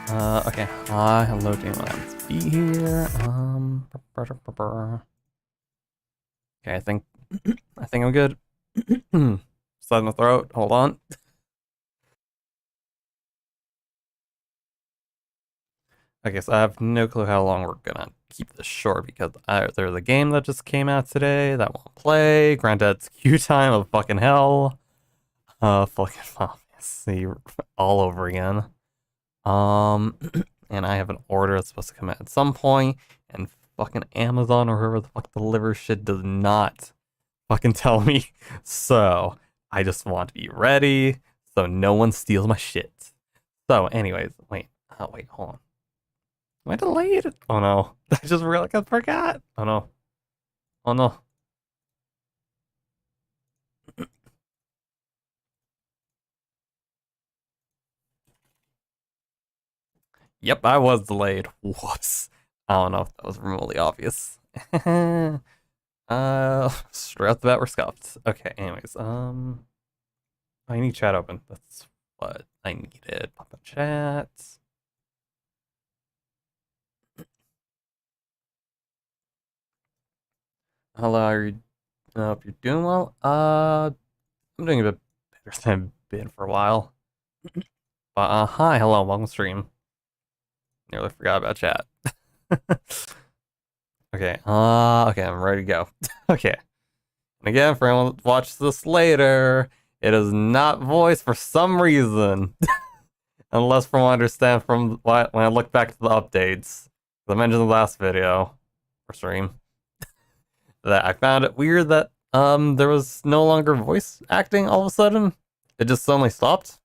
Okay. Hi, hello, team. Let's be here. Okay, I think I'm good. Slide in the throat. Hold on. Okay, so I have no clue how long we're gonna keep this short because there's a game that just came out today that won't play. Granddad's queue time of fucking hell. Fucking Final Fantasy all over again. Um, and I have an order that's supposed to come out at some point, and fucking Amazon or whoever the fuck delivers shit does not fucking tell me. So I just want to be ready so no one steals my shit. So, anyways, wait, hold on. Am I delayed? Oh no, I just realized I forgot. Oh no, oh no. Yep, I was delayed. Whoops. I don't know if that was remotely obvious. Straight off the bat, we're scuffed. Okay, anyways, I need chat open. That's what I needed. Pop up chat. Hello, I hope you're doing well. I'm doing a bit better than I've been for a while. But, hi, hello, welcome to stream. Nearly forgot about chat. Okay, okay, I'm ready to go. Okay. And again, for anyone that watches this later, it is not voice for some reason. Unless from what I understand from when I look back to the updates. I mentioned in the last video, or stream, that I found it weird that there was no longer voice acting all of a sudden. It just suddenly stopped.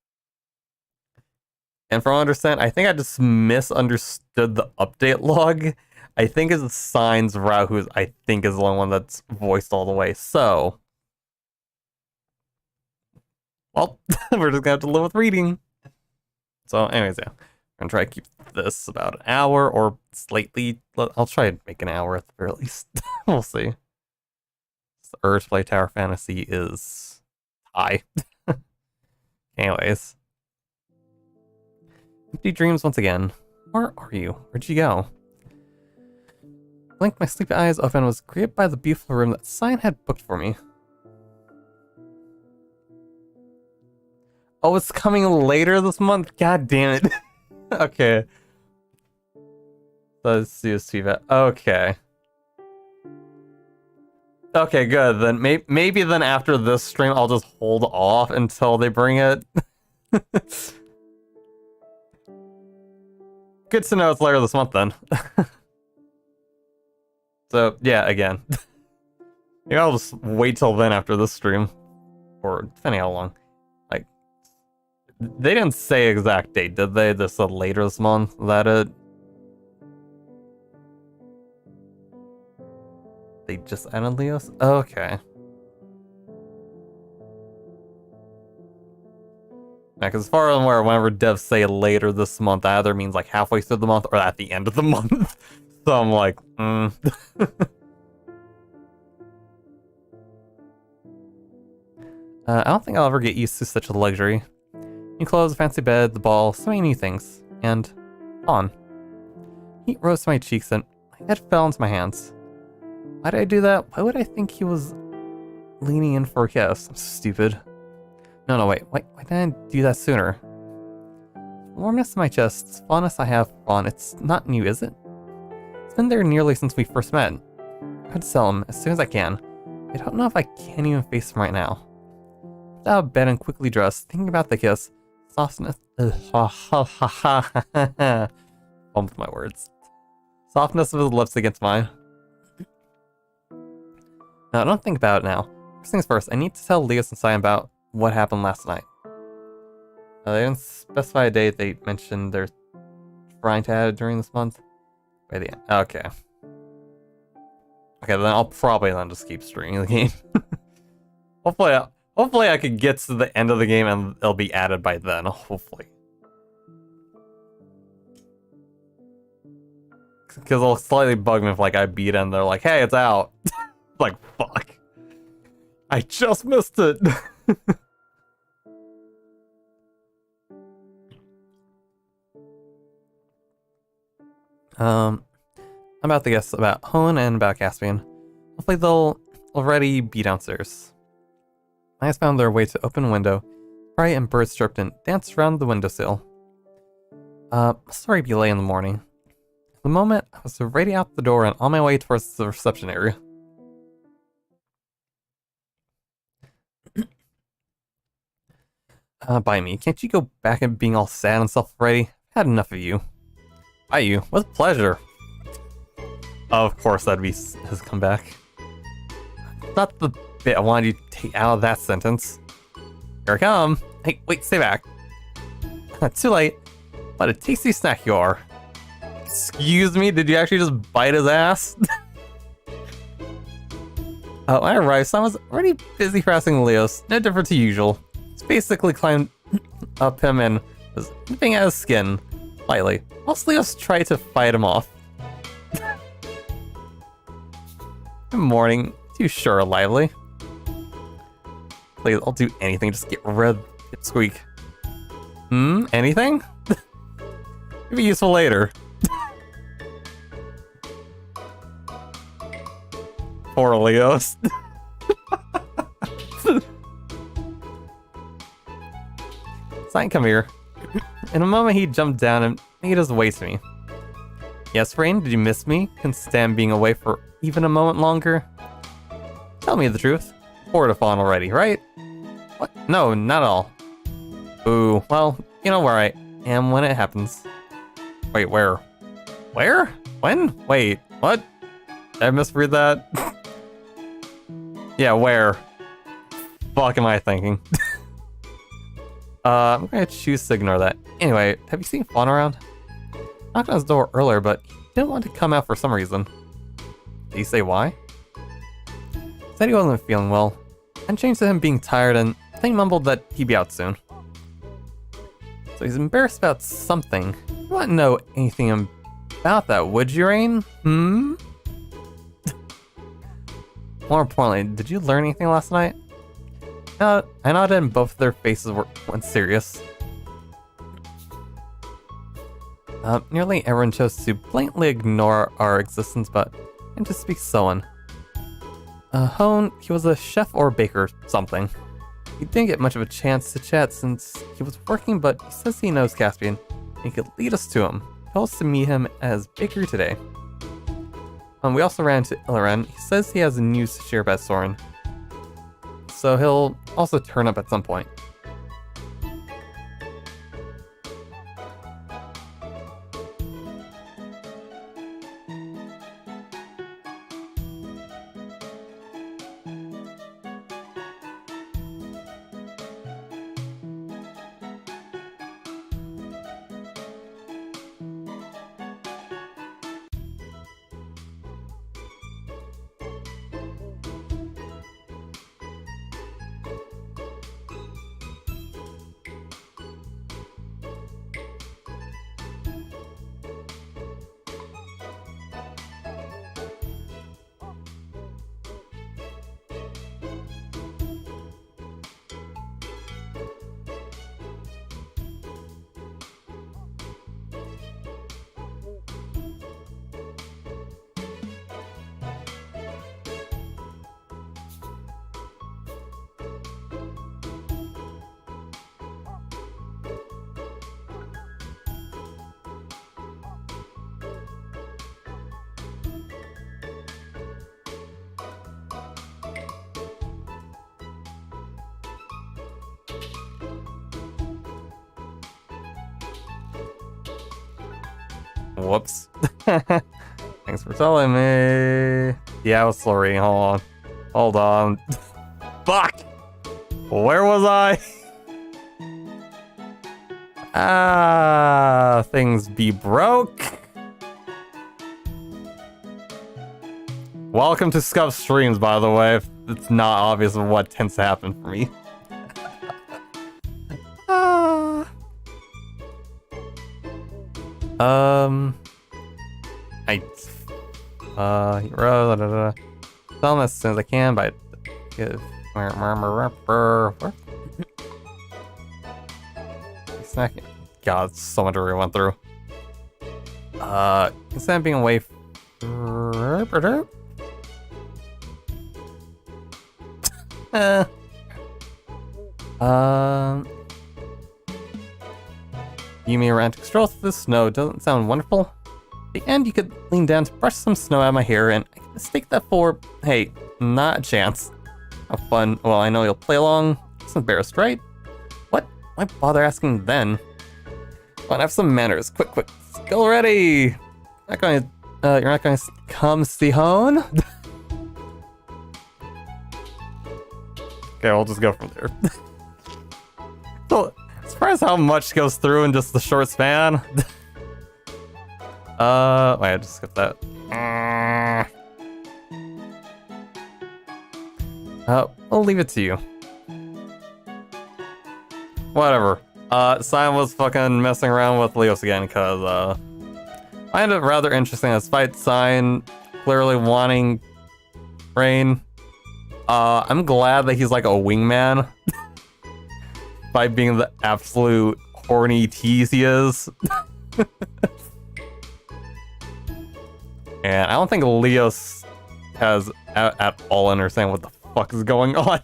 And from what I understand, I think I just misunderstood the update log. I think it's Signs Route, who I think is the only one that's voiced all the way. So, well, we're just gonna have to live with reading. So, anyways, yeah, I'm gonna try to keep this about an hour or slightly. I'll try and make an hour at the very least. We'll see. The urge to play Tower Fantasy is high. Anyways, empty dreams once again. Where are you? Where'd you go? Blink my sleepy eyes open and was greeted by the beautiful room that Sign had booked for me. Oh, it's coming later this month? God damn it. Okay. Let's see this feedback. Okay. Okay, good. Then maybe then after this stream, I'll just hold off until they bring it. Good to know it's later this month then. So, yeah, again. Maybe I'll just wait till then after this stream. Or depending how long. Like, they didn't say exact date, did they? They said later this month. Is that it? They just added Leos? Okay. Yeah, because as far as I'm aware, whenever devs say later this month, that either means like halfway through the month or at the end of the month. So I'm like, I don't think I'll ever get used to such a luxury. New clothes, a fancy bed, the ball, so many new things. And on. Heat rose to my cheeks and my head fell into my hands. Why did I do that? Why would I think he was leaning in for a kiss? I'm stupid. No, wait. Why didn't I do that sooner? Warmness in my chest, fondness I have for Fawn. It's not new, is it? It's been there nearly since we first met. I had to sell him as soon as I can. I don't know if I can even face him right now. Out of bed and quickly dressed, thinking about the kiss. Softness. Bumped my words. Softness of his lips against mine. No, don't think about it now. First things first, I need to tell Leos and Cyan about what happened last night. They didn't specify a date. They mentioned they're trying to add it during this month. By the end. Okay. Okay, then I'll probably then just keep streaming the game. Hopefully I could get to the end of the game and it'll be added by then. Hopefully. Because it'll slightly bug me if like I beat it and they're like, hey, it's out. Like, fuck. I just missed it. I'm about to guess about Hone and about Caspian. Hopefully they'll already be downstairs. Eyes found their way to open window. Bright and birds chirped and danced around the windowsill. Sorry to be late in the morning. At the moment, I was already out the door and on my way towards the reception area. By me, can't you go back and being all sad and stuff already? I've had enough of you. By you, with pleasure. Of course, that'd be his comeback. Not the bit I wanted you to take out of that sentence. Here I come. Hey, wait, stay back. Too late. What a tasty snack you are. Excuse me, did you actually just bite his ass? When I arrived, Sam was already busy harassing Leos, no different to usual. He basically climbed up him and was nipping at his skin, lightly, whilst Leos tried to fight him off. Good morning. You sure are lively. Please, I'll do anything, just get rid of Pipsqueak. Anything? It'd be useful later. Poor Leos. Sign, come here. In a moment, he jumped down and made his way to me. Yes, Rain, did you miss me? Can stand being away for even a moment longer? Tell me the truth. Bored of Fawn already, right? What? No, not at all. Ooh, well, you know where I am when it happens. Wait, where? Where? When? Wait, what? Did I misread that? Yeah, where? Fuck am I thinking? I'm gonna choose to ignore that. Anyway, have you seen Fawn around? Knocked on his door earlier, but he didn't want to come out for some reason. Did he say why? Said he wasn't feeling well, and changed to him being tired, and then he mumbled that he'd be out soon. So he's embarrassed about something. You wouldn't know anything about that, would you, Rain? More importantly, did you learn anything last night? I nodded and both of their faces went serious. Nearly everyone chose to blatantly ignore our existence, but and to speak Soan. Hone, he was a chef or baker something. He didn't get much of a chance to chat since he was working, but he says he knows Caspian, and he could lead us to him. He told us to meet him as baker today. We also ran into Illiren. He says he has news to share about Soren, so he'll also turn up at some point. Whoops. Thanks for telling me. Yeah, I was slow reading. Hold on. Fuck! Where was I? Things be broke. Welcome to Scuff Streams, by the way, if it's not obvious of what tends to happen for me. Tell them as soon as I can, but give snacking. God, so much we went through. Instead of being away You mean romantic strolls through the snow doesn't sound wonderful? At the end, you could lean down to brush some snow out of my hair, and I can mistake that for, hey, not a chance. Have fun. Well, I know you'll play along. It's embarrassed, right? What? Why bother asking then? Come on, have some manners. Quick, quick. Skill ready! You're not going to come see hone? Okay, we'll just go from there. So, surprised how much goes through in just the short span. Wait, I just skipped that. I'll leave it to you. Whatever. Simon was fucking messing around with Leos again, because, I find it rather interesting, despite Sign clearly wanting Rain. I'm glad that he's like a wingman. By being the absolute horny tease he is. And I don't think Leos has at all understand what the fuck is going on.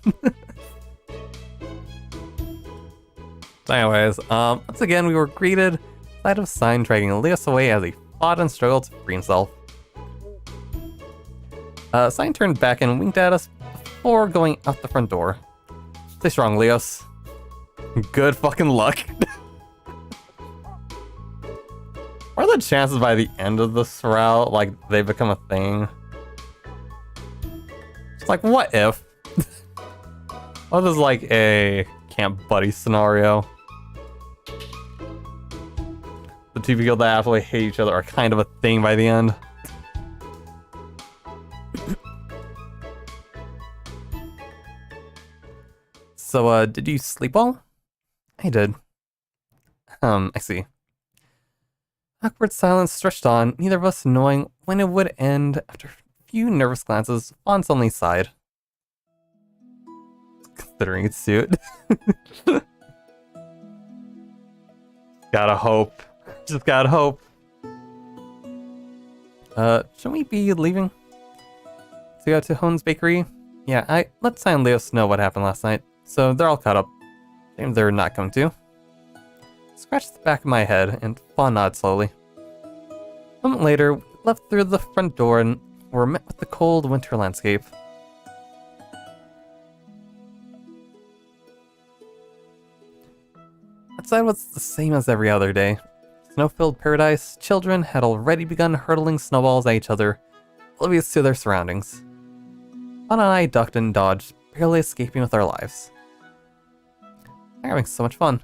So anyways, once again we were greeted sight of Sign dragging Leos away as he fought and struggled to free himself. Sign turned back and winked at us before going out the front door. Stay strong, Leos. Good fucking luck. What are the chances by the end of this route, like, they become a thing? It's like, what if? What if this is like a camp buddy scenario? The two people that absolutely hate each other are kind of a thing by the end. So, did you sleep well? I did. I see. Awkward silence stretched on, neither of us knowing when it would end. After a few nervous glances, Fawns suddenly sighed. Considering its suit. Gotta hope. Just gotta hope. Shouldn't we be leaving? To go to Hone's Bakery? Yeah, I let Sai and Leos know what happened last night, so they're all caught up. Shame they're not coming to. Scratched the back of my head and Fawn nodded slowly. A moment later, we left through the front door and were met with the cold winter landscape. Outside was the same as every other day. Snow-filled paradise, children had already begun hurtling snowballs at each other, oblivious to their surroundings. Fawn and I ducked and dodged, barely escaping with our lives. We're having so much fun.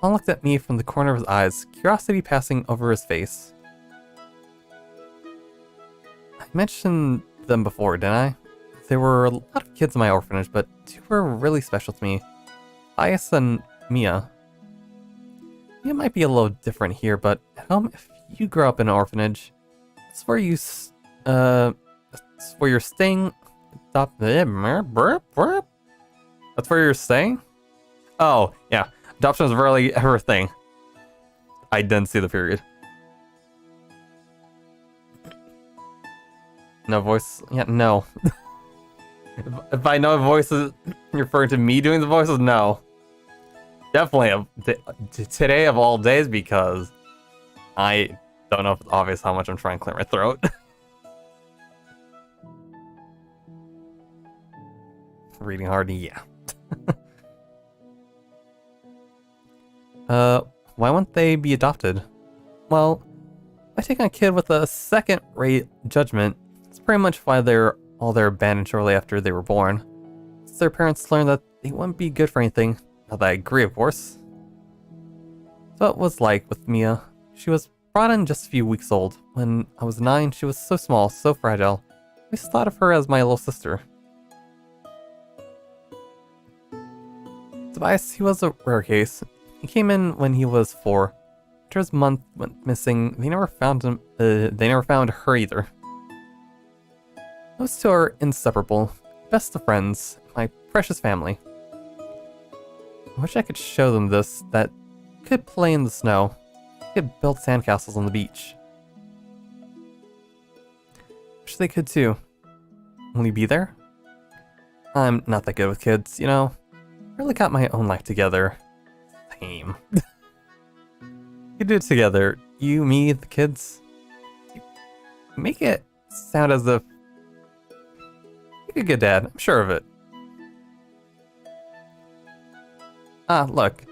Fawn looked at me from the corner of his eyes, curiosity passing over his face. I mentioned them before, didn't I? There were a lot of kids in my orphanage, but two were really special to me. Bias and Mia. Mia might be a little different here, but at home, if you grow up in an orphanage, that's where you, that's where you're staying. That's where you're staying? Oh, yeah. Adoption is rarely ever a thing. I didn't see the period. No voice? Yeah, no. if I know voices referring to me doing the voices, no. Definitely today of all days, because I don't know if it's obvious how much I'm trying to clear my throat. Reading hard, yeah. Why wouldn't they be adopted? Well, by taking a kid with a second-rate judgment, it's pretty much why they're abandoned shortly after they were born. Since their parents learned that they wouldn't be good for anything. Not that I agree, of course. So it was like with Mia. She was brought in just a few weeks old. When I was 9, she was so small, so fragile. I just thought of her as my little sister. Tobias, he was a rare case. He came in when he was 4. After his month went missing, they never found him. They never found her either. Those two are inseparable, best of friends, my precious family. I wish I could show them this, that could play in the snow. They could build sandcastles on the beach. Wish they could too. Will you be there? I'm not that good with kids, you know? Really got my own life together. Same. You do it together. You, me, the kids. Make it sound as if you're a good dad. I'm sure of it. Ah, look.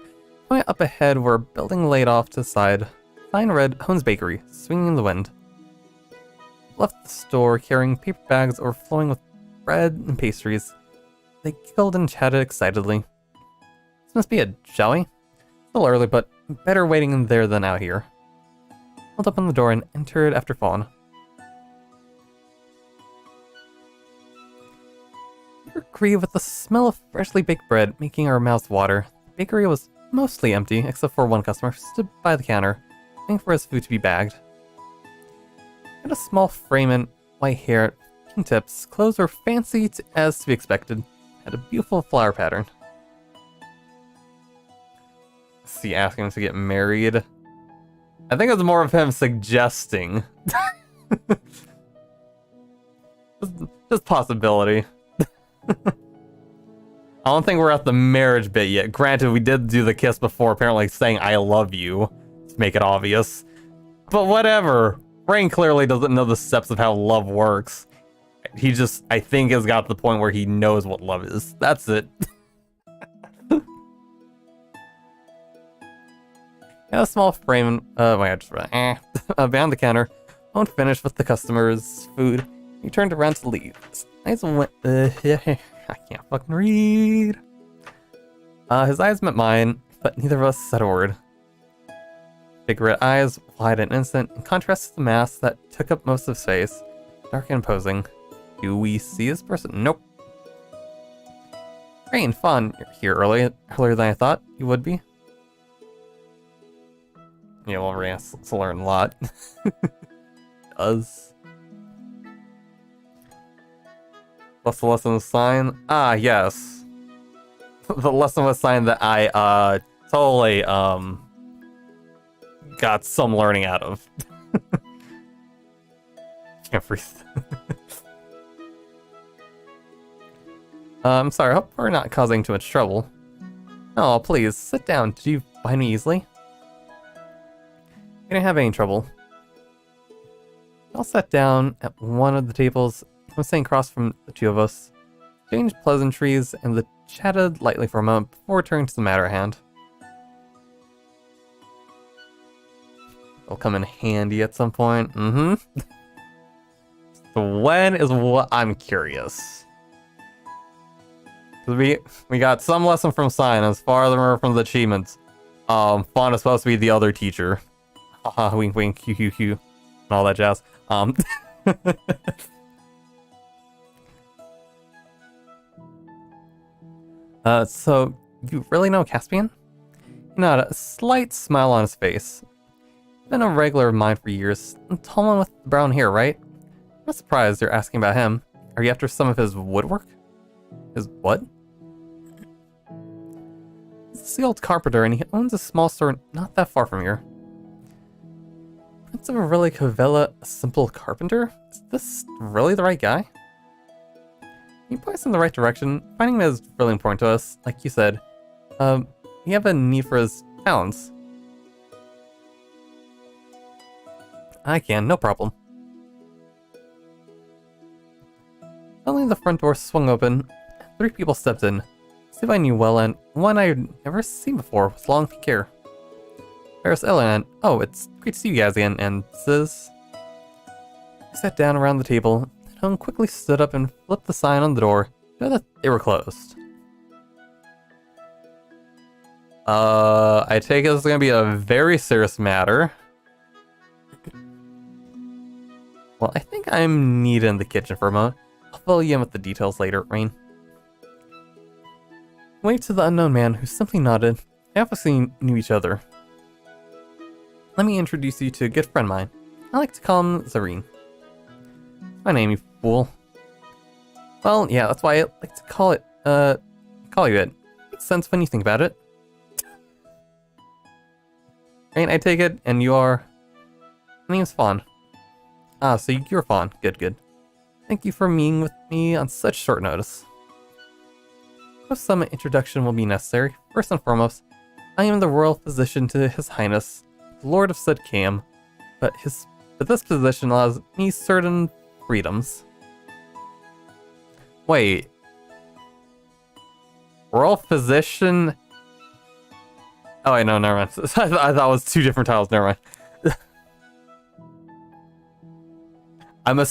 Going up ahead, we're building laid off to the side. Sign read, Hone's Bakery, swinging in the wind. Left the store carrying paper bags overflowing with bread and pastries. They giggled and chatted excitedly. This must be it, shall we? Still early, but better waiting in there than out here. Held up on the door and entered after Fawn. We agree with the smell of freshly baked bread making our mouths water. The bakery was mostly empty, except for one customer who stood by the counter, waiting for his food to be bagged. He had a small frame and white hair, pink tips, clothes were fancy as to be expected, had a beautiful flower pattern. Is he asking him to get married? I think it's more of him suggesting. Just possibility. I don't think we're at the marriage bit yet. Granted, we did do the kiss before, apparently saying I love you to make it obvious. But whatever. Rain clearly doesn't know the steps of how love works. He just, I think, has got to the point where he knows what love is. That's it. A small frame, behind the counter. Won't finish with the customer's food. He turned around to leave. His eyes went, I can't fucking read. His eyes met mine, but neither of us said a word. Big red eyes, wide and innocent, in contrast to the mask that took up most of his face. Dark and imposing. Do we see this person? Nope. Rain, Fawn, you're here earlier than I thought you would be. Yeah, well, Rain has to learn a lot. Does. What's the lesson of sign? Ah, yes. The lesson was sign that I, totally, got some learning out of. Can't breathe. I'm sorry, I hope we're not causing too much trouble. Oh, please, sit down. Did you find me easily? We didn't have any trouble. We all sat down at one of the tables. I was sitting across from the two of us. Exchanged pleasantries and they chatted lightly for a moment before returning to the matter at hand. It'll come in handy at some point. So when is what I'm curious. We got some lesson from Sign as far as from the achievements. Fawn is supposed to be the other teacher. Haha, wink wink, hoo hoo hoo, and all that jazz. So you really know Caspian? He nodded, a slight smile on his face. Been a regular of mine for years. A tall one with brown hair, right? I'm not surprised you're asking about him. Are you after some of his woodwork? His what? He's the old carpenter and he owns a small store not that far from here. Prince of Aurelia Cavella, a simple carpenter? Is this really the right guy? You point us in the right direction. Finding him is really important to us. Like you said, we have a need for his talents. I can, no problem. Suddenly the front door swung open. 3 people stepped in. 2 I knew well and one I'd never seen before with long pink hair. There's Ella and, oh, it's great to see you guys again, and Sis. We sat down around the table. Hone quickly stood up and flipped the sign on the door to know that they were closed. I take it this is gonna be a very serious matter. Well, I think I'm needed in the kitchen for a moment. I'll fill you in with the details later, Rain. Waved to the unknown man who simply nodded. They obviously knew each other. Let me introduce you to a good friend of mine. I like to call him Zareen. My name, you fool. Well, yeah, that's why I like to call you it. Makes sense when you think about it. Right, I take it, and you are... My name's Fawn. Ah, so you're Fawn. Good, good. Thank you for meeting with me on such short notice. Some introduction will be necessary. First and foremost, I am the royal physician to His Highness, the Lord of Sudcam, but this position allows me certain freedoms. Wait. Royal physician? Oh wait, no, never mind. I thought it was two different titles, never mind. I'm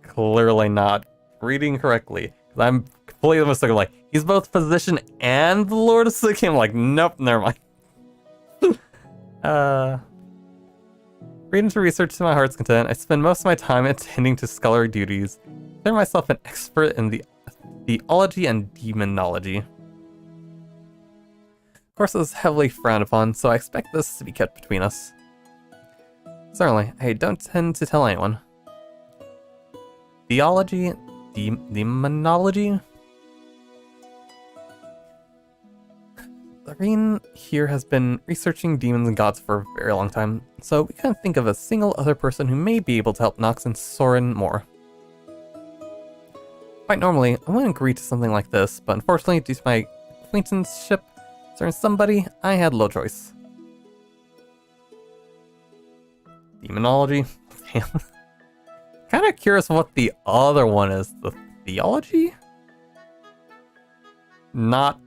clearly not reading correctly. I'm completely mistaken. Like, he's both physician and the Lord of Sudcam. Like, nope, never mind. Reading to research to my heart's content, I spend most of my time attending to scholarly duties. I consider myself an expert in the theology and demonology. Of course, this is heavily frowned upon, so I expect this to be kept between us. Certainly, I don't tend to tell anyone. Theology, demonology? Lorraine here has been researching demons and gods for a very long time, so we couldn't think of a single other person who may be able to help Nox and Soren more. Quite normally, I wouldn't agree to something like this, but unfortunately, due to my acquaintanceship with somebody, I had little choice. Demonology? Damn. Kind of curious what the other one is. The theology? Not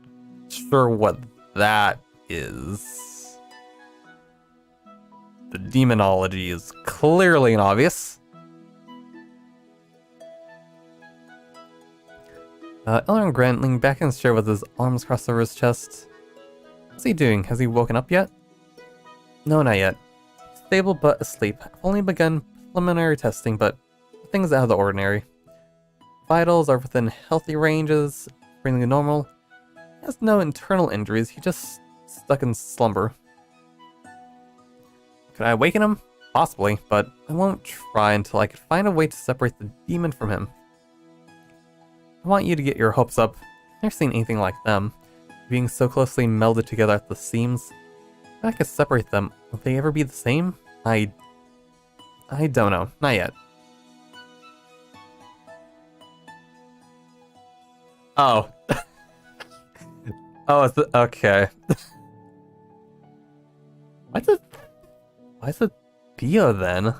sure what that is. The demonology is clearly and obvious. Elrond Grant leaned back in his chair with his arms crossed over his chest. What's he doing? Has he woken up yet? No, not yet. Stable but asleep. I've only begun preliminary testing, but nothing's out of the ordinary. Vitals are within healthy ranges, breathing normal. He has no internal injuries, he just stuck in slumber. Could I awaken him? Possibly, but I won't try until I can find a way to separate the demon from him. I want you to get your hopes up. I've never seen anything like them, being so closely melded together at the seams. If I could separate them, will they ever be the same? I don't know. Not yet. Oh. Oh, it's okay. Why is it Theo then?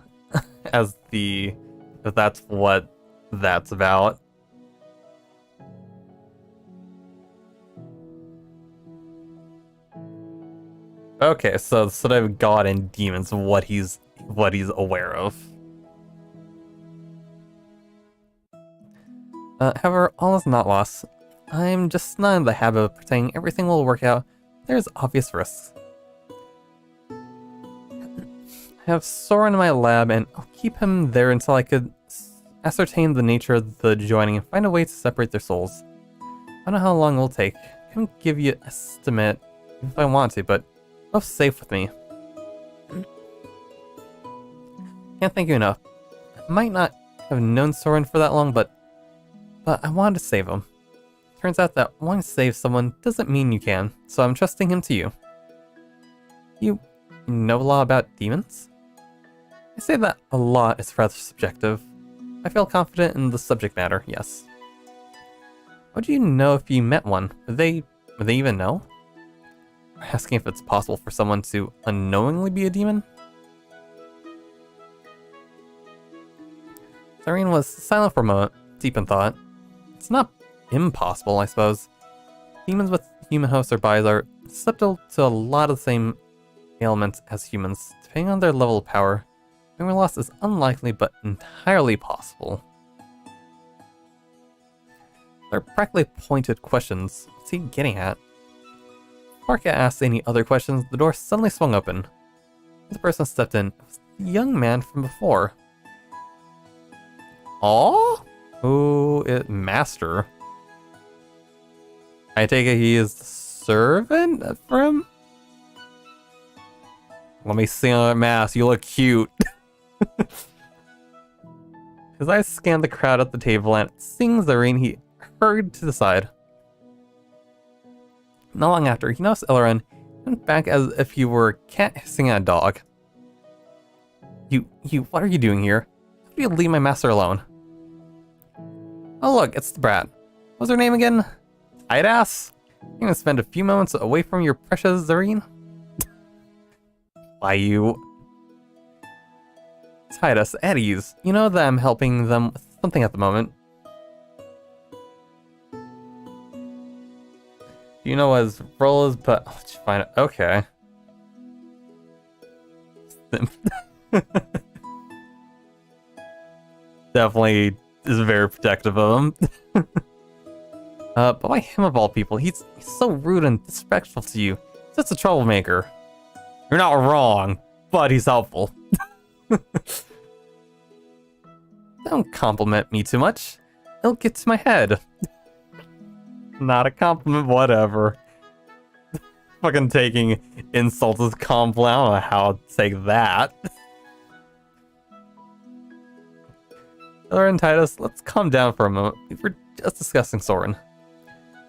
As if that's what that's about. Okay, so instead of God and demons, what he's aware of. However, all is not lost. I'm just not in the habit of pretending everything will work out. There's obvious risks. I have Soren in my lab, and I'll keep him there until I could ascertain the nature of the joining and find a way to separate their souls. I don't know how long it will take. I can't give you an estimate if I want to, but both safe with me. Can't thank you enough. I might not have known Soren for that long, but I wanted to save him. Turns out that wanting to save someone doesn't mean you can, so I'm trusting him to you. You know a lot about demons? I say that a lot is rather subjective. I feel confident in the subject matter, yes. How would you know if you met one? Would they even know? Asking if it's possible for someone to unknowingly be a demon? Zareen was silent for a moment, deep in thought. It's not impossible, I suppose. Demons with human hosts or bodies are susceptible to a lot of the same ailments as humans. Depending on their level of power, memory loss is unlikely but entirely possible. They're practically pointed questions. What's he getting at? Before I could ask any other questions, the door suddenly swung open. The person stepped in. It was the young man from before. Aww? Master. I take it he is the servant for him? Let me see on that mask, you look cute. His eyes scanned the crowd at the table and seeing Zareen, he hurried to the side. Not long after, he noticed Elrond Went back as if you were a cat hissing at a dog. What are you doing here? How do you leave my master alone? Oh look, it's the brat. What's her name again? Tight-ass? You're gonna spend a few moments away from your precious Zareen? Why you... Titus, at ease. You know that I'm helping them with something at the moment. You know what his role is, but I'll let you find it. Okay. Definitely is very protective of him. But why him of all people? He's so rude and disrespectful to you. He's just a troublemaker. You're not wrong, but he's helpful. Don't compliment me too much. It'll get to my head. Not a compliment, whatever. Fucking taking insults as compliment. I don't know how to take that. Iller and Titus, let's calm down for a moment. We were just discussing Soren.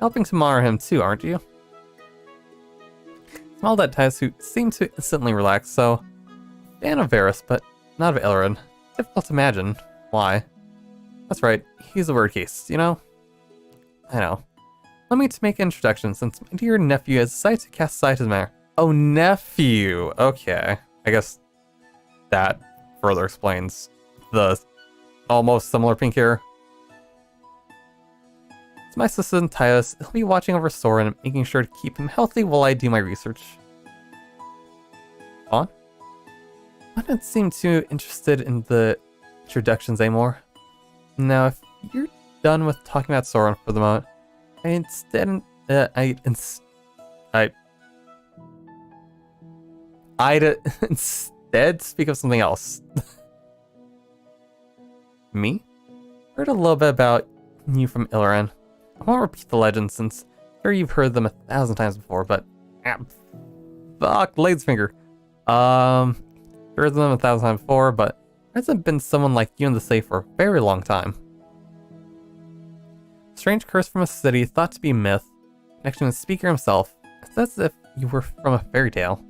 Helping to monitor him too, aren't you? Smiled at Titus, who seemed to instantly relax, so... Fan of Varus, but not of Illirin. Difficult to imagine. Why? That's right, he's a weird case, you know? I know. Let me to make an introduction, since my dear nephew has decided to cast aside his matter. Oh, nephew! Okay. I guess that further explains the almost similar pink hair. It's my assistant Titus. He'll be watching over Soren and making sure to keep him healthy while I do my research. On? I don't seem too interested in the introductions anymore. Now, if you're done with talking about Soren for the moment, I'd instead speak of something else. Me? Heard a little bit about you from Illirin. I won't repeat the legends since I'm sure you've heard them 1,000 times before, but fuck, Ladesfinger. Heard them 1,000 times before, but there hasn't been someone like you in the city for a very long time. Strange curse from a city thought to be a myth. Connection with the speaker himself. It's as if you were from a fairy tale.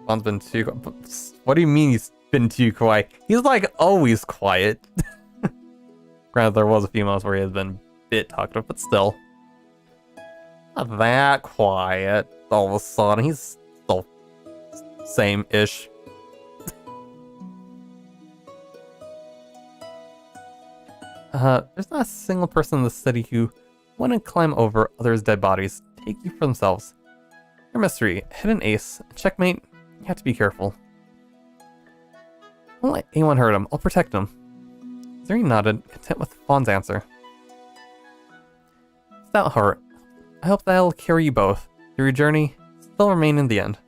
Fawns been too quiet. What do you mean he's been too quiet? He's like always quiet. Granted, there was a few moments where he has been a bit talkative, but still. Not that quiet. All of a sudden, he's still same-ish. There's not a single person in the city who wouldn't climb over others' dead bodies, take you for themselves. Your mystery, hidden ace, checkmate, you have to be careful. Don't let anyone hurt him, I'll protect him. Zuri nodded, content with Fawn's answer. Stout heart, I hope that'll carry you both. Through your journey, still remain in the end.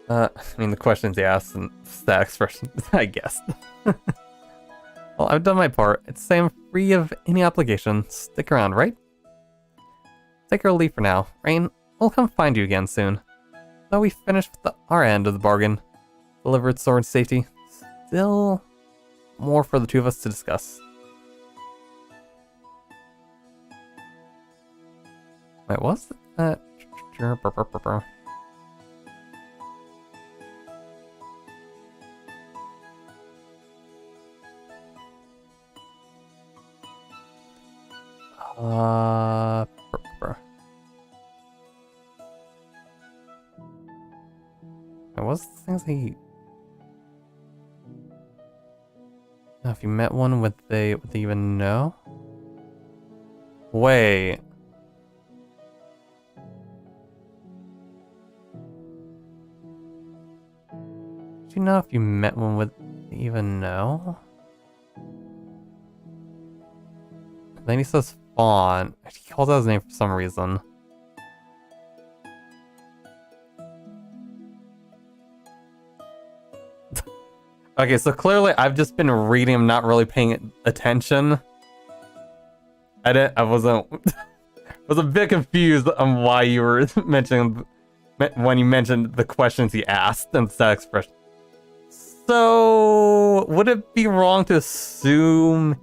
I mean, the questions he asked and that expression, I guess. Well, I've done my part. It's say I'm free of any obligation. Stick around, right? Take your leave for now. Rain, we'll come find you again soon. Though we finished with our end of the bargain, delivered Soren's safety, still more for the two of us to discuss. Wait, what's that? What's the things he... Now, if you met one, would they even know? Wait. Do you know if you met one, would they even know? Then he says Fawn. He calls out his name for some reason. Okay, so clearly I've just been reading him, not really paying attention. I wasn't was a bit confused on why you were mentioning when you mentioned the questions he asked and that expression. So, would it be wrong to assume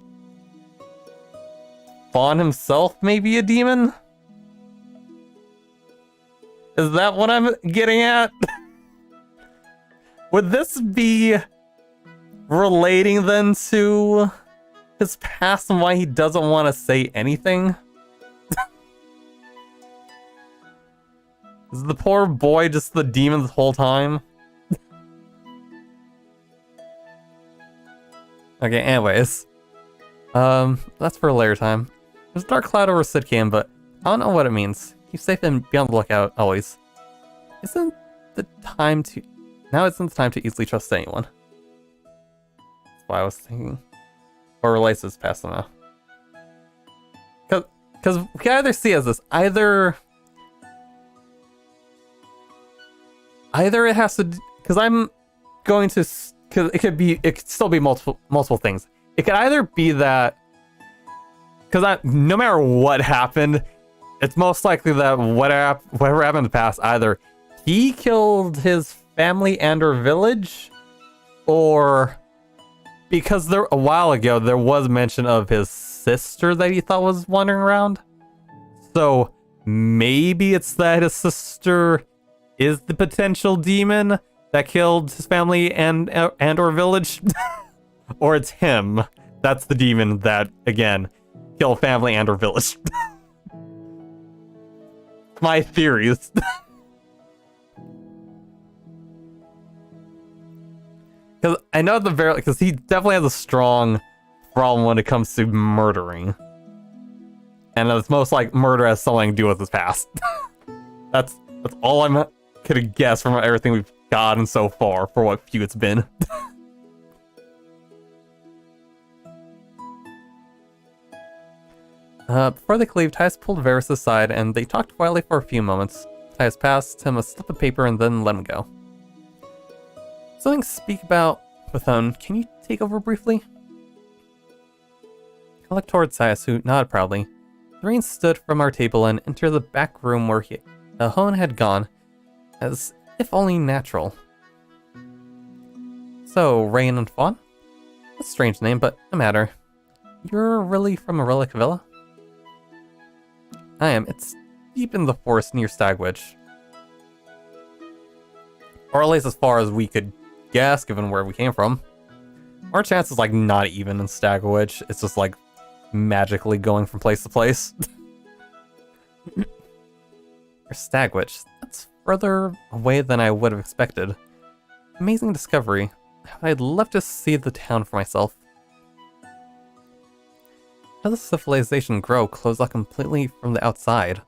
Fawn himself may be a demon? Is that what I'm getting at? Would this be relating then to his past and why he doesn't want to say anything? Is the poor boy just the demon this whole time? Okay, anyways. That's for later time. There's a dark cloud over Sidcam, but I don't know what it means. Keep safe and be on the lookout, always. Isn't the time to... Now isn't the time to easily trust anyone. That's what I was thinking. Or relates this past somehow. Because we can either see it as this, either it has to... Because I'm going to... Because it could still be multiple things. It could either be that... Because no matter what happened, it's most likely that whatever happened in the past, either he killed his family and or village, or because a while ago there was mention of his sister that he thought was wandering around. So maybe it's that his sister is the potential demon that killed his family and or village, or it's him that's the demon that again killed family and or village. My theories. Because I know because he definitely has a strong problem when it comes to murdering, and it's most like murder has something to do with his past. That's all I'm gonna guess from everything we've gotten so far for what few it's been. Before they leave, Tyus pulled Varys aside and they talked quietly for a few moments. Tyus passed him a slip of paper and then let him go. Something to speak about with can you take over briefly? I looked towards Tyus, who nodded proudly. Thoreen stood from our table and entered the back room where Hone had gone, as if only natural. So, Rain and Fawn? A strange name, but no matter. You're really from a relic villa? I am. It's deep in the forest near Stagwitch. Or at least as far as we could guess, given where we came from. Our chance is like not even in Stagwitch. It's just like magically going from place to place. Or Stagwitch. That's further away than I would have expected. Amazing discovery. I'd love to see the town for myself. How does civilization grow closed off completely from the outside?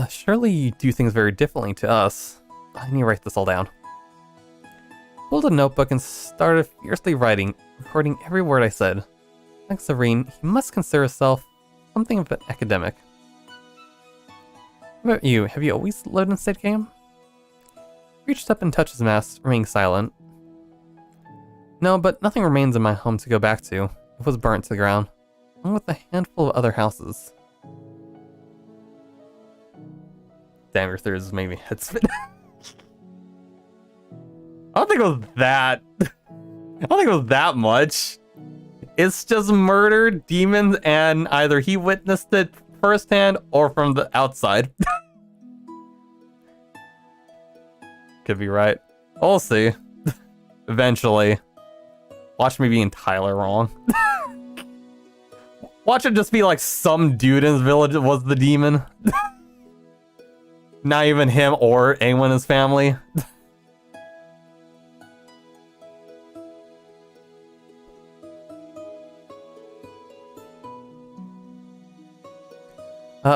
Surely you do things very differently to us. I need to write this all down. Pulled a notebook and started fiercely writing, recording every word I said. Like Serene, he must consider himself something of an academic. What about you? Have you always lived in State Game? Reached up and touched his mask, remaining silent. No, but nothing remains in my home to go back to. It was burnt to the ground, along with a handful of other houses. Damn, your theories made me head spin. I don't think it was that. I don't think it was that much. It's just murder, demons, and either he witnessed it firsthand or from the outside. Could be right. We'll see. Eventually. Watch me be entirely wrong. Watch it just be like some dude in his village was the demon. Not even him or anyone in his family.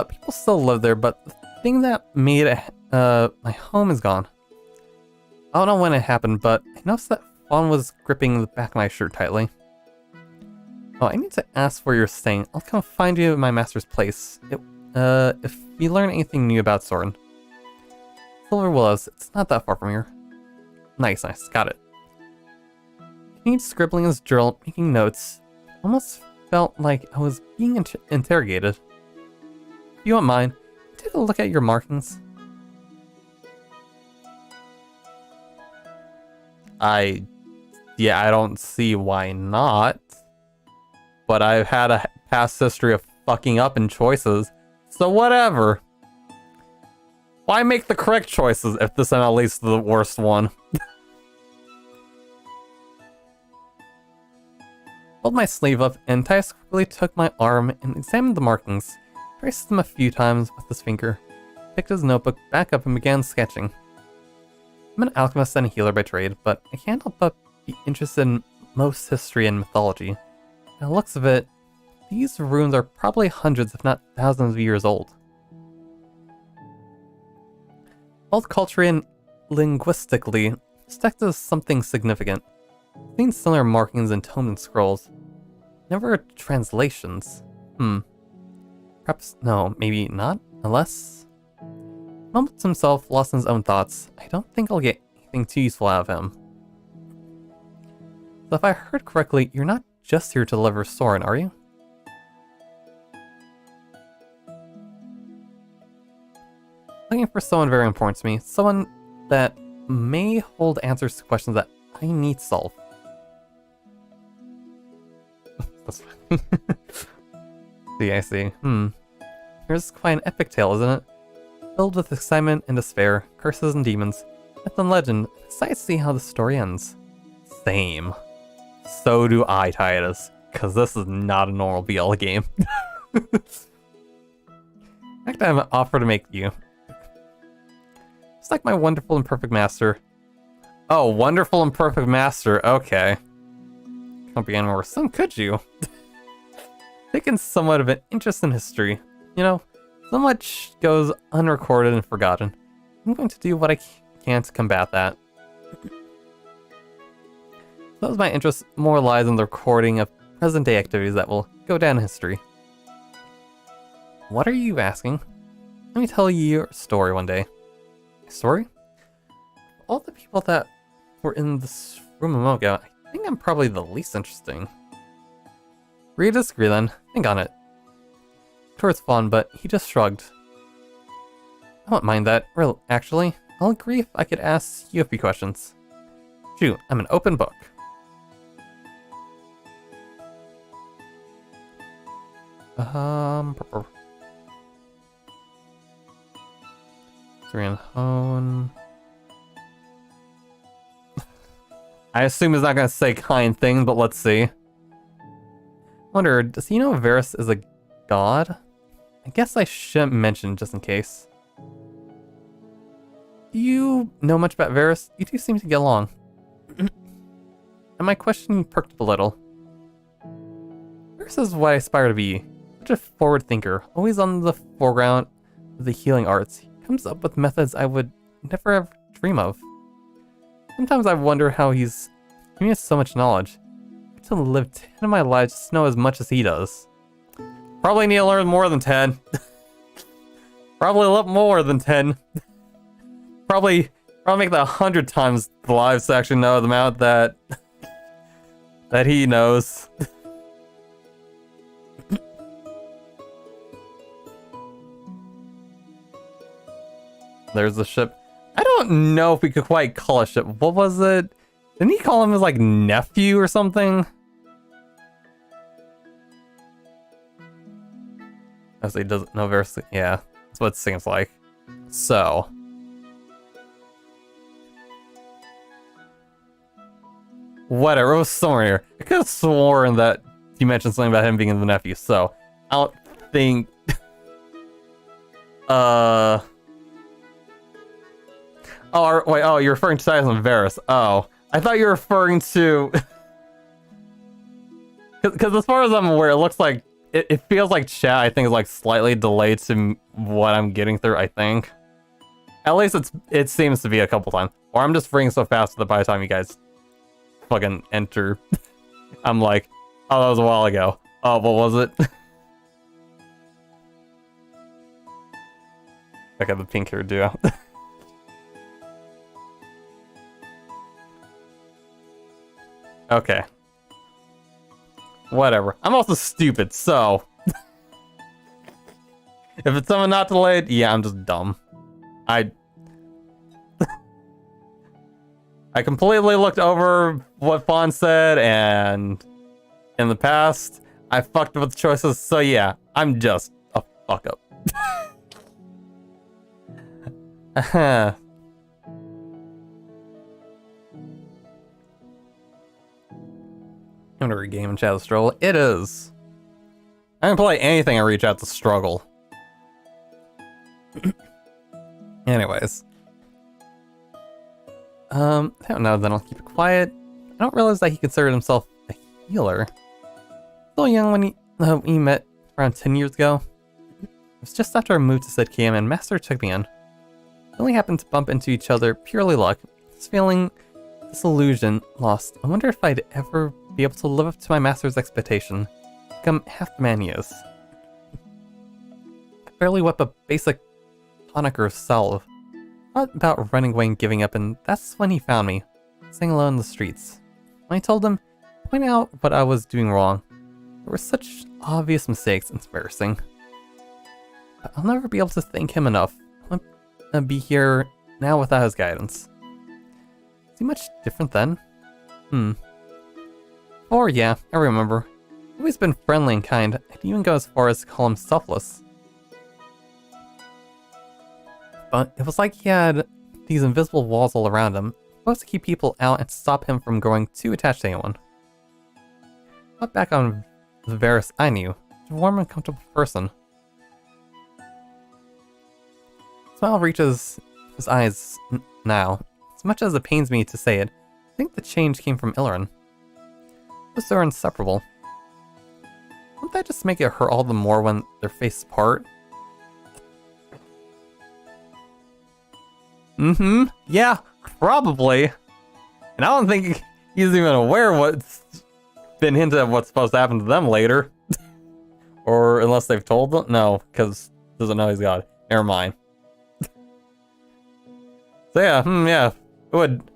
People still live there, but the thing that made it, my home is gone. I don't know when it happened, but I noticed that Fawn was gripping the back of my shirt tightly. Oh, I need to ask where you're staying. I'll come find you at my master's place. If you learn anything new about Soren. Silver Willows, it's not that far from here. Nice, got it. Continued scribbling in his journal, making notes. Almost felt like I was being interrogated. If you don't mind, take a look at your markings. Yeah, I don't see why not. But I've had a past history of fucking up in choices, so whatever. Why make the correct choices if this is at least the worst one? Pulled my sleeve up, and Tice quickly took my arm and examined the markings. Traced them a few times with his finger. Picked his notebook back up and began sketching. I'm an alchemist and a healer by trade, but I can't help but be interested in most history and mythology. By the looks of it, these runes are probably hundreds if not thousands of years old. Both culturally and linguistically, this text is something significant. I've seen similar markings in tomes and scrolls. Never translations. Perhaps, no, maybe not, unless... He mumbled to himself, lost in his own thoughts. I don't think I'll get anything too useful out of him. So if I heard correctly, you're not just here to deliver Soren, are you? Looking for someone very important to me. Someone that may hold answers to questions that I need solved. That's fine. See, I see. Here's quite an epic tale, isn't it? Filled with excitement and despair, curses and demons, myth and legend. I'm excited to see how the story ends. Same. So do I, Titus, because this is not a normal BL game. In fact, I have an offer to make you. It's like my wonderful and perfect master. Oh, wonderful and perfect master. Okay. Can't be any more soon, could you? Taken somewhat of an interest in history. You know, so much goes unrecorded and forgotten. I'm going to do what I can to combat that. Thus my interest more lies in the recording of present-day activities that will go down in history. What are you asking? Let me tell you your story one day. Story? All the people that were in this room a moment ago, I think I'm probably the least interesting. Agree to disagree then. Think on it. Towards Fawn, but he just shrugged. I won't mind that. Well, actually, I'll agree if I could ask you a few questions. Shoot, I'm an open book. Syrian Hone. I assume he's not gonna say kind thing, but let's see. Wonder, does he know Varus is a god? I guess I shouldn't mention just in case. Do you know much about Varus? You two seem to get along. And my question perked up a little. Varus is what I aspire to be. Such a forward thinker, always on the foreground of the healing arts. He comes up with methods I would never ever dream of. Sometimes I wonder how he has so much knowledge. I have to live 10 of my lives just to know as much as he does. Probably need to learn more than 10. Probably a lot more than 10. Probably make that 100 times the lives to actually know the amount that he knows. There's the ship. I don't know if we could quite call a ship. What was it? Didn't he call him his, like, nephew or something? Oh, so he doesn't know Varus. Yeah, that's what it seems like. So. Whatever, it was somewhere here. I could have sworn that you mentioned something about him being the nephew, so. I don't think. Oh, wait, oh, you're referring to Titus and Varus. Oh, I thought you were referring to... Because as far as I'm aware, it looks like... It feels like chat, I think, is like slightly delayed to what I'm getting through, I think. At least it seems to be a couple times. Or I'm just reading so fast that by the time you guys fucking enter, I'm like, oh, that was a while ago. Oh, what was it? I got the pink hair duo. Okay. Whatever. I'm also stupid, so... If it's someone not delayed, yeah, I'm just dumb. I I completely looked over what Fawns said, and in the past, I fucked with choices, so yeah, I'm just a fuck up. I'm gonna regame and chat the struggle. It is. I can play anything I reach out to struggle. Anyways. I don't know, then I'll keep it quiet. I don't realize that he considered himself a healer. Still young when we met around 10 years ago. It was just after I moved to Sid Cam and Master took me in. We only happened to bump into each other, purely luck. This feeling, this illusion, lost. I wonder if I'd ever be able to live up to my Master's expectation. Become half the man he is. I barely whip a basic tonic or salve. Thought about running away and giving up, and that's when he found me, sitting alone in the streets. When I told him, pointing out what I was doing wrong, there were such obvious mistakes, it's embarrassing. But I'll never be able to thank him enough. I'll be here now without his guidance. Is he much different then? Or yeah, I remember. He's always been friendly and kind. I'd even go as far as to call him selfless. But it was like he had these invisible walls all around him, supposed to keep people out and stop him from growing too attached to anyone. But back on the Varus I knew, a warm and comfortable person. Smile reaches his eyes now. As much as it pains me to say it, I think the change came from Illirin. Those are inseparable. Wouldn't that just make it hurt all the more when their faces part? Yeah, probably. And I don't think he's even aware what's been hinted at what's supposed to happen to them later. Or unless they've told them? No, because doesn't know he's God. Never mind. So yeah, it would,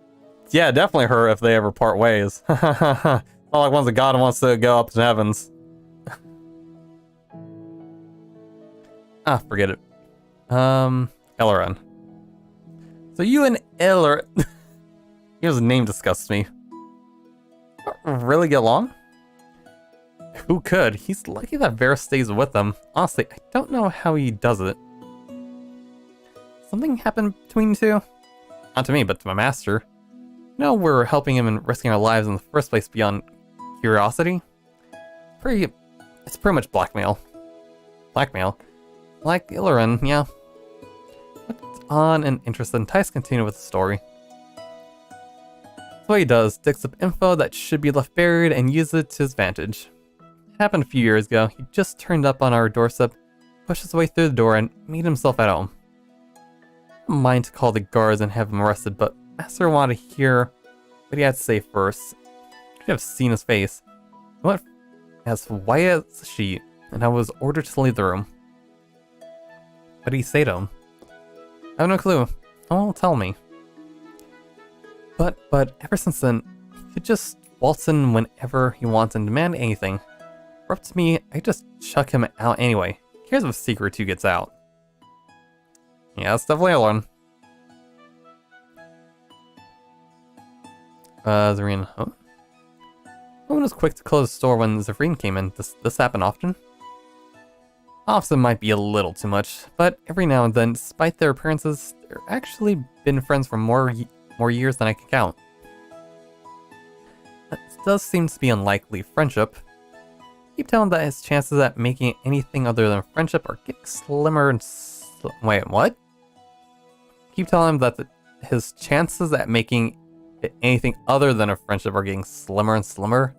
definitely hurt if they ever part ways. Not like one's a god and wants to go up to the heavens. Forget it. Illirin. So you and Illirin... His name disgusts me. Really get along? Who could? He's lucky that Varus stays with them. Honestly, I don't know how he does it. Something happened between you two? Not to me, but to my master. No, we're helping him and risking our lives in the first place beyond curiosity. It's pretty much blackmail. Blackmail? Like Illirin, yeah. Hooked on and interested, and Tice continue with the story. That's what he does, digs up info that should be left buried and uses it to his advantage. It happened a few years ago. He just turned up on our doorstep, pushed his way through the door, and made himself at home. I don't mind to call the guards and have him arrested, but Master wanted to hear what he had to say first. You could have seen his face. He went as white as a sheet, and I was ordered to leave the room. What did he say to him? I have no clue. No one will tell me. But ever since then, he could just waltz in whenever he wants and demand anything. Or up to me, I just chuck him out anyway. Who cares if a secret or two gets out? Yeah, that's definitely a learn. Zareen, oh? No one was quick to close the store when Zareen came in. Does this happen often? Often might be a little too much, but every now and then, despite their appearances, they've actually been friends for more years than I can count. That does seem to be unlikely friendship. Keep telling that his chances at making anything other than friendship are getting slimmer and wait, what? Keep telling him that his chances at making anything other than a friendship are getting slimmer and slimmer.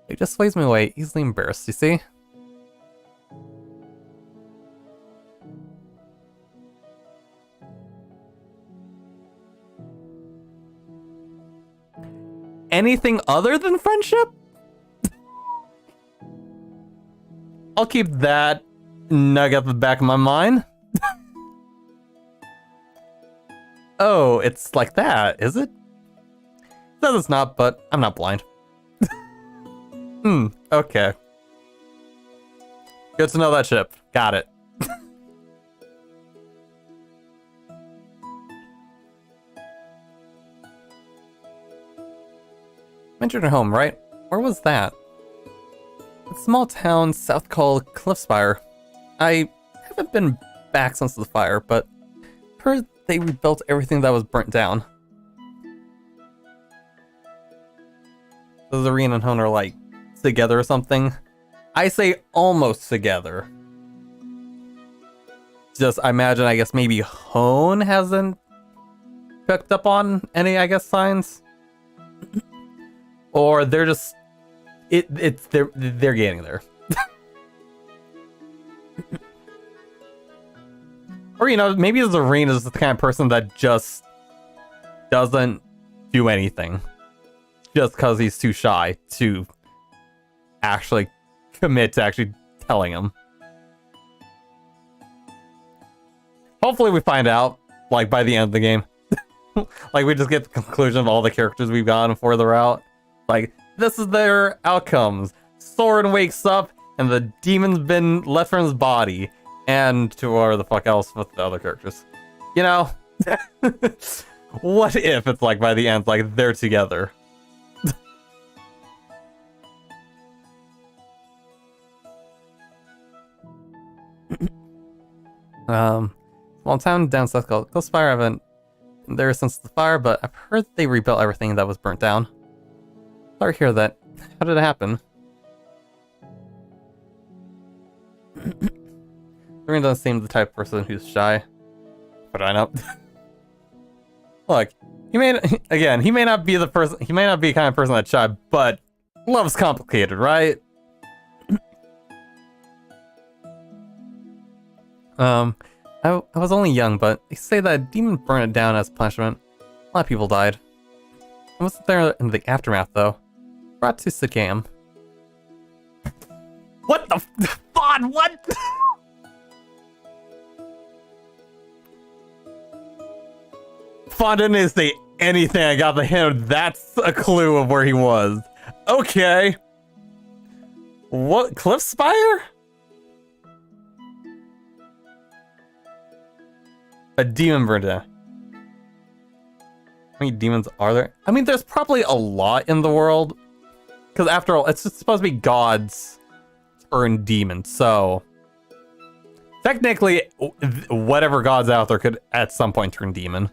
It just sways me away, easily embarrassed, you see? Anything other than friendship? I'll keep that nugget at the back of my mind. Oh, it's like that, is it? Says it's not, but I'm not blind. Okay. Good to know that ship. Got it. mentioned your home, right? Where was that? A small town south called Cliffspire. I haven't been back since the fire, but heard they rebuilt everything that was burnt down. So the Zareen and Hone are like together or something. I say almost together. Just, I imagine, I guess maybe Hone hasn't picked up on any, I guess, signs. Or they're just, they're getting there. Or, you know, maybe Zareen is the kind of person that just doesn't do anything. Just because he's too shy to actually commit to actually telling him. Hopefully we find out, like, by the end of the game. Like, we just get the conclusion of all the characters we've gotten further out. Like, this is their outcomes. Soren wakes up, and the demon's been left from his body. And to whatever the fuck else with the other characters. You know? What if it's like, by the end, like, they're together? Small town down south called Cliffspire. I haven't been there since the fire, but I've heard they rebuilt everything that was burnt down. Sorry to hear that. How did it happen? Zareen doesn't seem the type of person who's shy. But I know. Look, he may not be the person. He may not be the kind of person that's shy, but love's complicated, right? I was only young, but they say that a demon burned it down as punishment. A lot of people died. I wasn't there in the aftermath, though. Brought to Sikam. What the Fawn? What? Fawn didn't say anything. I got the hint. That's a clue of where he was. Okay. What? Cliffspire? A demon burned down. How many demons are there? I mean, there's probably a lot in the world. Because after all, it's just supposed to be gods turn demons. So, technically, whatever gods out there could at some point turn demon.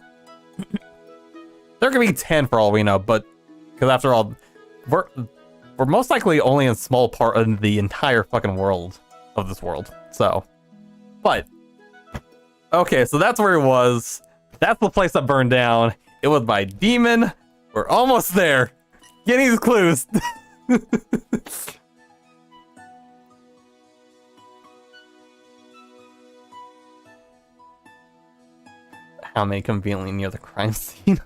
There could be 10 for all we know, but because after all, we're most likely only a small part of the entire fucking world of this world. So, but okay, so that's where it was. That's the place that burned down. It was by demon. We're almost there. Getting these clues. How many conveniently near the crime scene?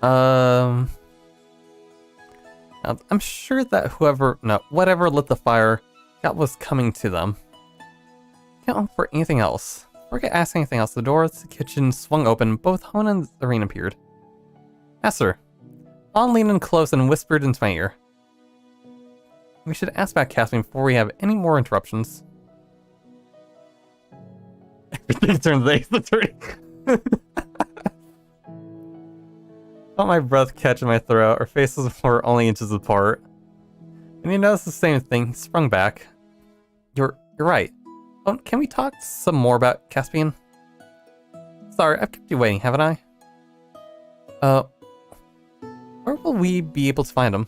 I'm sure that whatever lit the fire, that was coming to them. Can't look for anything else. Forget asking anything else. The door to the kitchen swung open. Both Hone and Zareen appeared. Master. Fawn leaned in close and whispered into my ear. We should ask about Caspian before we have any more interruptions. Everything turns ace attorney. Felt my breath catch in my throat. Our faces were only inches apart. And you noticed the same thing. He sprung back. You're right. Oh, can we talk some more about Caspian? Sorry, I've kept you waiting, haven't I? Where will we be able to find him?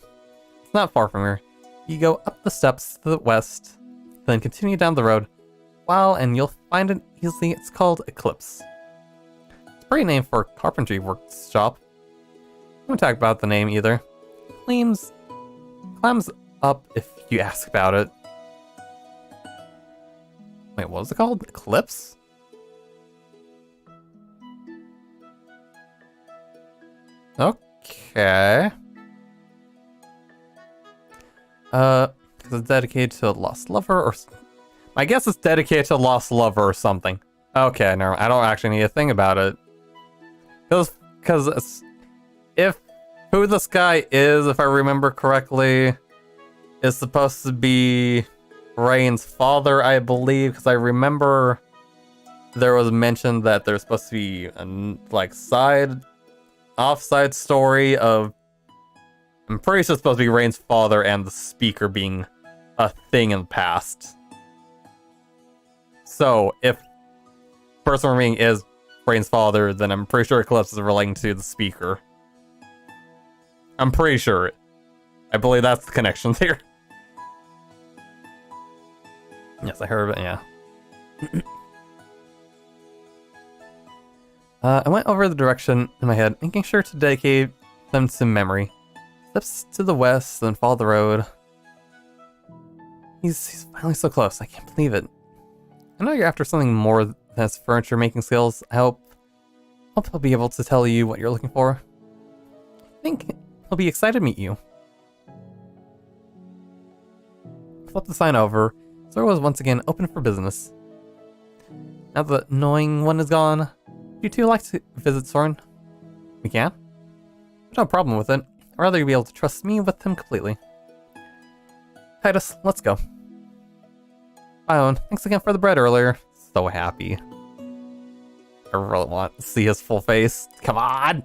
It's not far from here. You go up the steps to the west, then continue down the road. And you'll find it easily. It's called Eclipse. It's a great name for a carpentry workshop. I won't talk about the name either. Clams up if you ask about it. Wait, what was it called? Eclipse? Okay. Because it's dedicated to a lost lover, or my guess it's dedicated to a lost lover or something. Okay, no, I don't actually need to think about it. Because if who this guy is, if I remember correctly, is supposed to be Rain's father, I believe, because I remember there was mention that there's supposed to be a like offside story of, I'm pretty sure it's supposed to be Rain's father and the speaker being a thing in the past. So if person remaining is Rain's father, then I'm pretty sure Eclipse is relating to the speaker. I'm pretty sure. I believe that's the connection there. Yes, I heard of it, yeah. I went over the direction in my head, making sure to dedicate them to memory. Steps to the west, then follow the road. He's finally so close, I can't believe it. I know you're after something more than his furniture making skills. I hope he'll be able to tell you what you're looking for. I think he'll be excited to meet you. Flip the sign over. The store was once again open for business. Now that the annoying one is gone, you two like to visit Soren? We can? No problem with it. I'd rather you be able to trust me with him completely. Titus, let's go. Bye, Owen. Thanks again for the bread earlier. So happy. I really want to see his full face. Come on!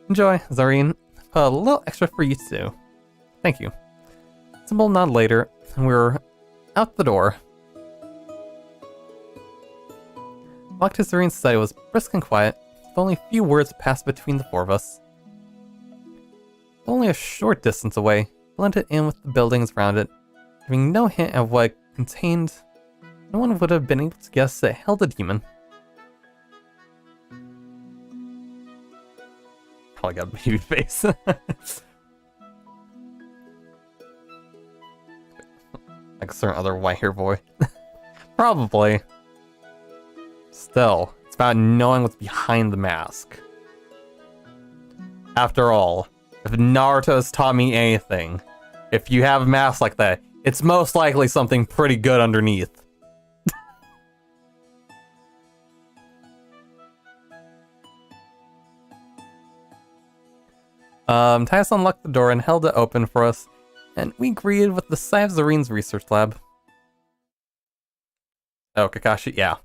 Enjoy, Zareen. Put a little extra for you too. Thank you. Simple nod later, and we're out the door. Walk to Zareen's study was brisk and quiet, with only a few words passed between the four of us. Only a short distance away, blended in with the buildings around it, giving no hint of what it contained. No one would have been able to guess it held a demon. Probably got a baby face. Like a certain other white-haired boy. Probably. Still, it's about knowing what's behind the mask. After all, if Naruto has taught me anything, if you have a mask like that, it's most likely something pretty good underneath. Titus unlocked the door and held it open for us, and we greeted with the sight of Zareen's research lab. Oh, Kakashi, yeah.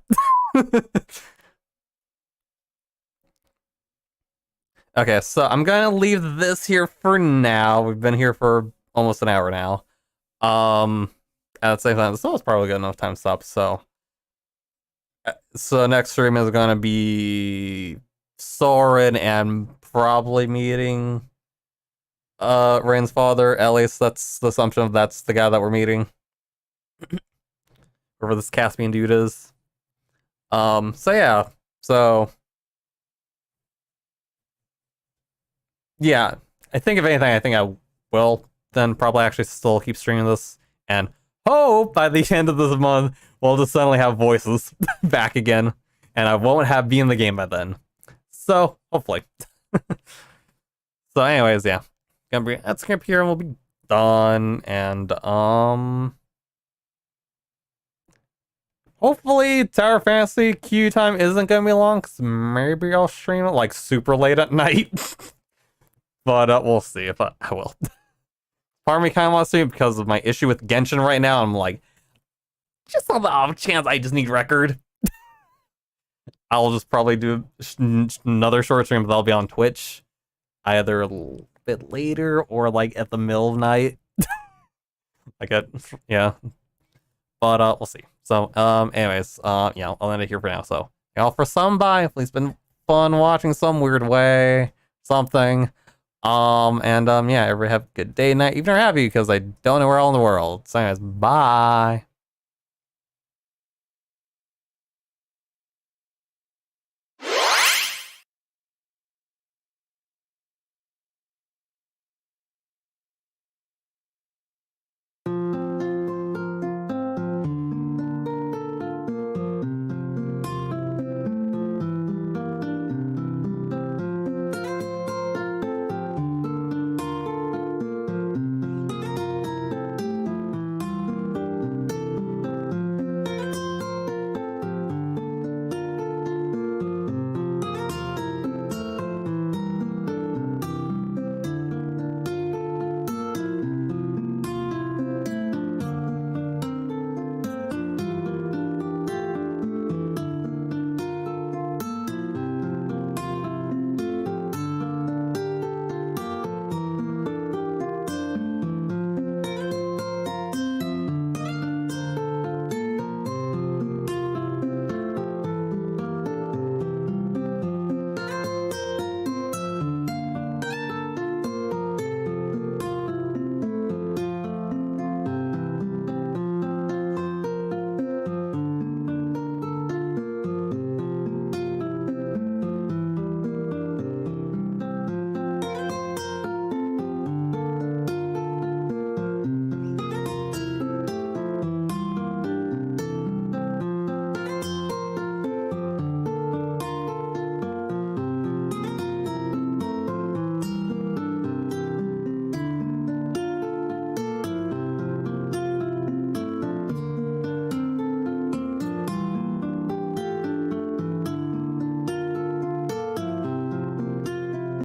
Okay, so I'm gonna leave this here for now. We've been here for almost an hour now. At the same time, this was probably good enough time to stop, so next stream is gonna be Soren and probably meeting Rain's father. At least that's the assumption of that's the guy that we're meeting. Whoever this Caspian dude is. So yeah. So yeah. I think if anything, I think I will then probably actually still keep streaming this, and hope by the end of this month we'll just suddenly have voices back again, and I won't have be in the game by then. So hopefully. So anyways, yeah. Gonna bring that script here and we'll be done, and hopefully Tower Fantasy queue time isn't gonna be long, because maybe I'll stream it like super late at night. But we'll see if I will. Part of me kind of wants to, because of my issue with Genshin right now. I'm like, just on the off chance I just need record. I'll just probably do another short stream, but that'll be on Twitch. Either a little bit later or like at the middle of night. Yeah. But we'll see. So anyways, yeah, I'll end it here for now. So y'all for some bye. It's been fun watching some weird way. Something. Yeah, everybody have a good day, night, evening, or have you, because I don't know where all in the world. So anyways, bye.